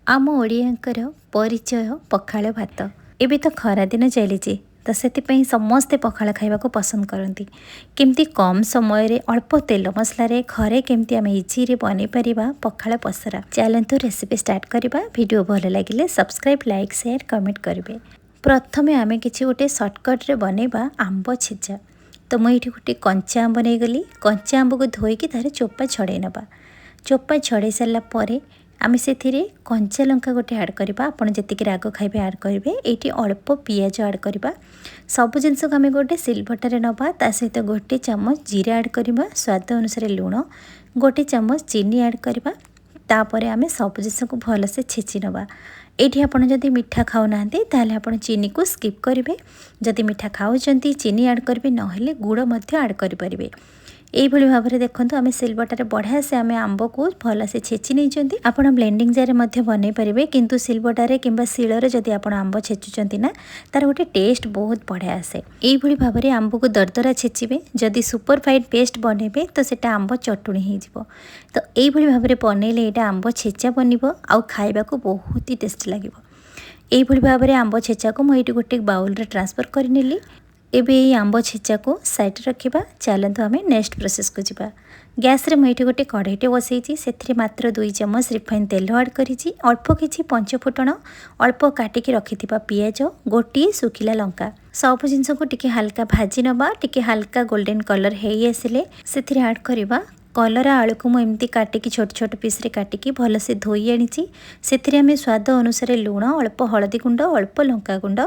आम ओडियांकर परिचय पखाल भात। एबे तो खरा दिन चली तो से समस्ते पखाल खाइबा को पसंद करती। केमती कम समय रे अल्प तेल मसला रे घरे केमती आम इजी बनै परिबा पखाल पसरा। चलतु रेसिपी स्टार्ट करबा। वीडियो भल लगिले सब्सक्राइब लाइक शेयर कमेंट करेंगे। प्रथमे आम किसी गोटे सर्टकट रे बनैबा आंब छेचा। तो मुझे गोटे कंचा आंब नहीं गली। कंचा आंब को धोईकी तार चोपा छड़े नबा। चोपा छड़े सारा पर आम से कंचा लंका गोटे आड करवा। आपड़ जी राग खाइबे आड करेंगे। ये अल्प पियाज आड करवा। सब जिनस को आम गोटे सिल्वरटारे नवा। ता सहित गोटे चामच जीरा आड करवा। स्वाद अनुसार लुण, गोटे चामच चीनी आड करवा। तापर आम सब जिनस को भलसे छेची नवा। ये आपड़ जदि मीठा खाऊना ताहले आपड़ चीनी को स्किप करेंगे। जदि मीठा खाऊँच चीनी आड करेंगे, ना गुड़ आड करेंगे। यही भाव में देखो आम सिल्वरटारे बढ़िया से आम आंब को भल से छेची नहीं। आपड़ ब्लेंडिंग जार बन पारे किंतु सिल्वरटारे कि शिଳରେ जदि आप आंब छेचुंट ना तार गोटे टेस्ट बहुत बढ़िया आसे। यही भाव में आंब को दरदरा छेचिबे। जदि सुपर फाइन पेस्ट बनइबे तो सेटा आंब चटुणी हो। तो यही भाव में बनइले यहाँ आंब छेचा बनब आउ खाइबा को बहुत ही टेस्ट लगे। यही भाव में आंब छेचा को मुझे गोटे बाउल रे ट्रांसफर करनेली। एबे ये आंब छेचा को साइड रखा। चलतु आम नेक्स्ट प्रोसेस को जीवा। गैस रे मुझे गोटे कढ़ईटे बसई से मात्र 2 चम्मच रिफाइन तेल आड करी। अल्प किसी पंचफुटण, अल्प काटिकी रखि पियाज, गोटे सुखिला लंका, सब जिनस को टिके हल्का भाजी नबा। टिके हल्का गोल्डन कलर हो आसिले से आड करवा। कलरा आलू को मुझे काटिकी छोट छोट पीस रे काटिकी भल से धोई आनी। से आम स्वाद अनुसार लुण, अल्प हलदी गुंड, अल्प लंका गुंड,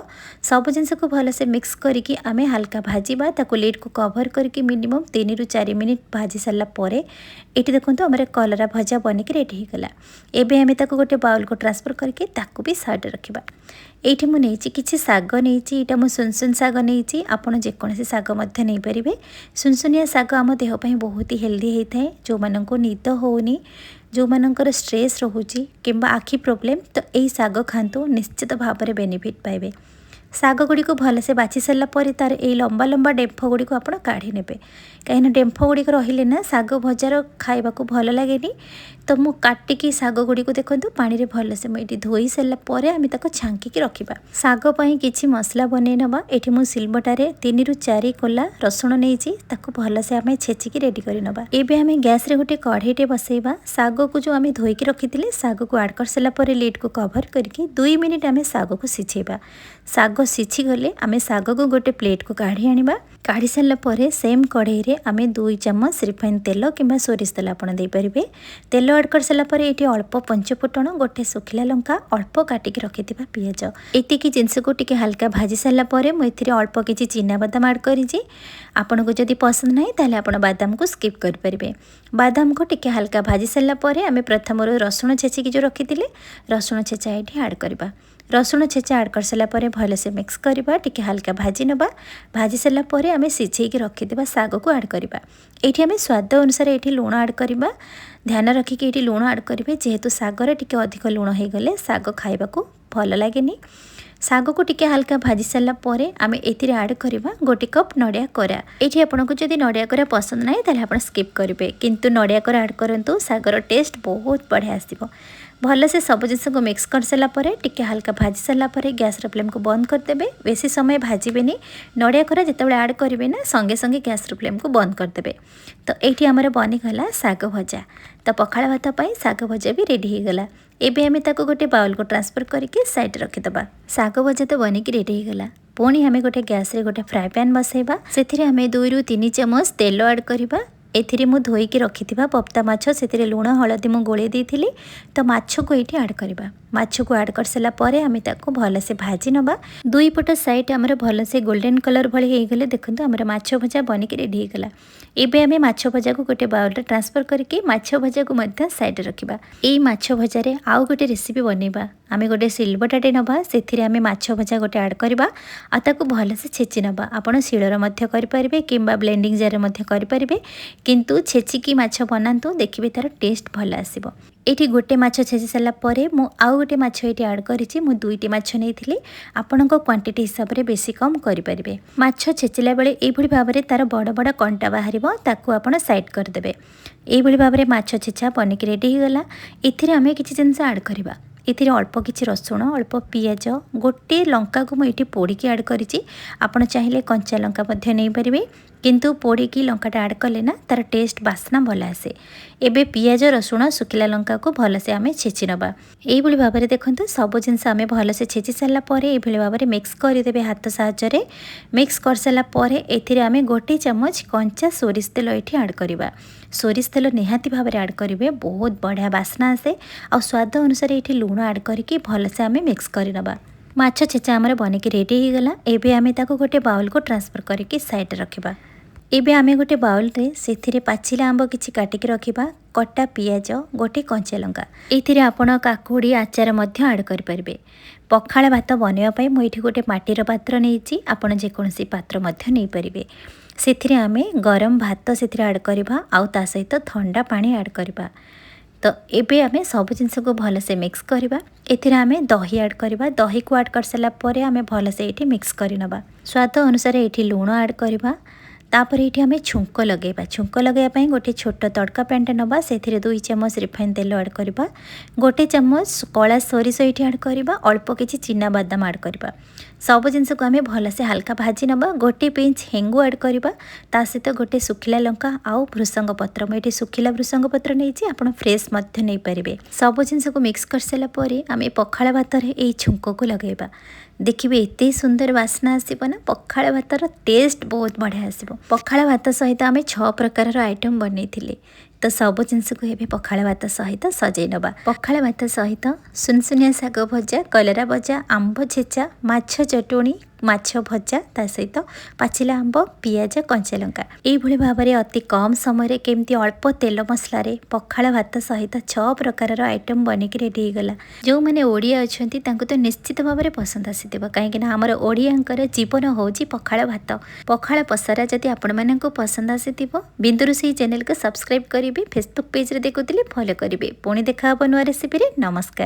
सब जिनस को भल से मिक्स करके आम हल्का भाजवा। ताको लिड को कवर करके मिनिमम 3 ରୁ 4 मिनिट भाजी सारा पर ये देखो आम कलरा भजा बनिक रेडी होगला। एबे आम गोटे बाउल को ट्रांसफर करके ताकू भी साइड रखा। ये मुझे किसी साग नहीं, यहाँ सुनसुन साग नहीं। आपड़ जेकोसी साग नहीं पारे। सुनसुनिया साग आम देहपाई बहुत ही हेल्दी होता है। जो मानक निद होनी, जो मानकर स्ट्रेस रोची कि आखि प्रोब्लेम, तो यही साग खातु निश्चित भाव में बेनिफिट पाइबे। साग गुड़ी को भलसे बाछि सारा पर तार ये लंबा लंबा डेम्फ गुड़ी को आप काढ़ी ने। कहीं डेम्फ गुड़ी रहिले ना साग भजार खाइबा को भल लगे। तो मु काटिकी साग गुड़ी को देखो पानी भलसे मुझे धोई सारा पर आम छांकी रखा। साग किसी मसला बन नवा। ये मुझे सिल्वरटारे 3 ରୁ 4 कोला रसुण नहीं भलसे आम छेचिकी रेडी कर नवा। एबे आम गैस रे गोटे कढ़ईटे बसैबा। साग को जो आम धोईकी रखी साग को आड कर सारा पर लिड को कवर करके 2 मिनिट आम साग को सिझेबा। साग सिझी गले आम साग को गोटे प्लेट को काढ़ी आनिबा। काढ़ी सारा पर सेम कढ़ई रे आम 2 चम्मच रिफाइन तेल कि सोरिष तेल आप देपारे। तेल आड कर सारा पर ये अल्प पंचफुटण, गोटे सुखिला लंका, अल्प काटिकी रखि पियाज, एतिकी जिनस को टिके हल्का भाजी सारा पर मुझे अल्प किसी चीना बादाम आड करी। आपन को जदि पसंद नहीं ताले आपण बादाम को स्किप करें। बादाम को टिके हल्का भाजी सारा पर आम प्रथम रसुण छेचिकी जो रखी रसुण छेचा ये आड करवा। रसुण छेचा आड कर सारा पर भलसे मिक्स करवा। टिके हल्का भाजी नवा। भाजी सारा पर आम सिझेकी रखिदेबा साग को आड करवा। ये आम स्वाद अनुसार ये लुण आड करवा। ध्यान रखिक ये लुण आड करेंगे जेहेतु सागर टिके अधिक लुण हो गले साग खाइबा को भल लगे। साग को टिके हल्का भाजी सारा पर आम ए आड करवा 1 कप नड़िया कोरा। ये आपको जदि नड़िया कोरा पसंद ना ताले आप स्किप करेंगे, किंतु नड़िया कोरा आड करूँ सागर टेस्ट बहुत बढ़िया आसो। भलसे सब जिनस को मिक्स कर सारा पर टिके हल्का भाजी सारा पर गैस फ्लेम को बंद करदे। बेसी समय भाजबेनी। नड़िया कोरा जिते आड करेंगे ना संगे संगे गैस फ्लेम को बंद करदे। तो ये आमर बनीगला साग भजा। तो पखाल भात पाई साग भजा भी रेडी होगला। एबे आम गोटे बाउल को ट्रांसफर करके साइड रखिदबा। साग भजा तो बनिकी रेडी होगला। पुणी आम गोटे गैस रे गोटे फ्राए पैन बसैबा। से आम 2 ରୁ 3 चम्मच तेल आड करवा। एथिरे मु धोईकी रखिथिबा पप्ता माछ से लुण हलदी मु गोले देइथिली। तो माछ को ये आड करवा। माछ को आड कर सारा पर आम ताको भलसे भाजी नवा। 2 पट साइड आमर भलसे गोल्डन कलर भली होगले। देखो आमर माछ भजा बनिकी रेडी होगला। एबे आम माछ भजा को गोटे बाउल रे ट्रांसफर करके माछ भजा को मध्य साइड रखिबा। एई माछ भजारे आउ गोटे रेसिपी बनैबा। आम गोटे सिल्वरटाटे नवा। से आम माछ भजा गोटे आड करवा। आ ताको भलसे छेची नवा। आपन शिଳରେ मध्य करि परिबे किंबा ब्लेंडिंग जार मध्य करि परिबे, किंतु छेचिकी माछ बनातु देखिबे तार टेस्ट भल आसीबो। ये गोटे माछ छेची सारा पर मु आउ गोटे माछ ये आड करी। मु 2टी माछ नहीं आपण क्वांटिटी हिसाब से बेसी कम करेंगे। माछ छेचिला बेले ये भाव में तार बड़ बड़ कंटा बाहर ताकू आप साइड करदे। ये भाव में माछ छेचा बनिक रेडी होगला। ये आम किसी जिनस आड करवा। एथिरे अल्प किछि रसुण अल्प पियाज गोटे लंका को मुझे पोड़िकी ऐड करिछि। आपण चाहिए कंचा लंका मध्य नहीं पारिबे किंतु पोड़िकी लंकाटा ऐड कले ना तार टेस्ट बास्ना भल आसे। एबे पियाज रसुण सुखिला लंका को भलसे आमे छेची नबा। एइभली भाबरे देखंतु सब जिनस आमे भलसे छेची सारला परे एइभली भाबरे मिक्स करिदेबे हाथ साहाय्य मिक्स कर सारला परे एथिरे आमे गोटे चमच कंचा सोरिष तेल एठी ऐड करिबा। सोरिष तेल निहाती भाबरे ऐड करिवे बहुत बढ़िया बास्ना आसे। आ स्वाद अनुसार एठी लूण ऐड करिकि भलसे आमे मिक्स करि नबा। माछ छेचा आमर बनिकी रेडी हो गला। एबे आमे ताको गोटे बाउल को ट्रांसफर करिकि साइड रखिबा। एबे आमे गोटे बाउल रे सेथिरे पाचिला आंब किछि काटिकी रखिबा, कटा पियाज गोटे कंचा लंका एथिरे आपण काकुड़ी आचार मध्य ऐड करि परिबे। पखाळ भात बनैबा पई मु एठी गोटे माटीर पात्र नेइछि, आपण जे कोनसी पात्र मध्य नै परिबे। सेथिरे आमे गरम भात सेथिरे ऐड करिबा आउ ता सहित ठंडा पानी ऐड करिबा। तो एबे आमे सब जिनस को भलसे मिक्स करिबा। एथिरे आमे दही ऐड करिबा। दही को ऐड कर सारला परे आमे भलसे एठी मिक्स करि नबा। स्वाद अनुसार एठी लूण ऐड करिबा। तापर ये आम छुंक लगेबा। छुंक लगेबा गोटे छोट तड़का पैनटे नबा। से 2 चमच रिफाइन तेल ऐड करबा, गोटे चमच कला सोरिष ये ऐड करबा, अल्प किछि चिना बादाम ऐड करबा। सब जिनस को आम भलसे हल्का भाजी नबा। गोटे पिंच हेंगु ऐड करबा, ता सहित गोटे सुखिला लंका आउ भृसंग पत्र। मुझे सुखिला भृसंग पत्र नहीं आप फ्रेश मध्य नहीं पारे। सब जिनस को मिक्स कर सारा पर आम पखाळ भात ये छुंक को लगेबा। देखिए एते सुंदर बास्ना आसब ना। पखाळ भातर टेस्ट बहुत बढ़िया आसब। पखाळ भात सहित आम 6 प्रकार आइटम बनई। तो सब जिनस को ये पखाळ भात सहित सजै नबा। पखाळ भात सहित सुनसुनिया शाग भजा, कलरा भजा, आंब छेचा, माछ चटुणी, माछ भजा, ता सहित पाचिला आंब, पियाज, कंचा लंका एइभली भाबरे अति कम समय केमती अल्प तेल मसला पखाळ भात सहित 6 प्रकार आइटम बनिकी रेडी हो गला। जो मैंने ओडिया अछंती तांको तो निश्चित भाबरे पसंद आसीथिबो, काहेकि ना हमर ओडियांकर जीवन होउची पखाळ भात। पखाळ पसरा जदि आपण माननको पसंद आसीथिबो बिंदुरोसेई चैनल को सब्सक्राइब करिवे, फेसबुक पेज रे देखुतिले फॉलो करिवे। पुणी देखा हबो नुआ रेसिपी रे। नमस्कार।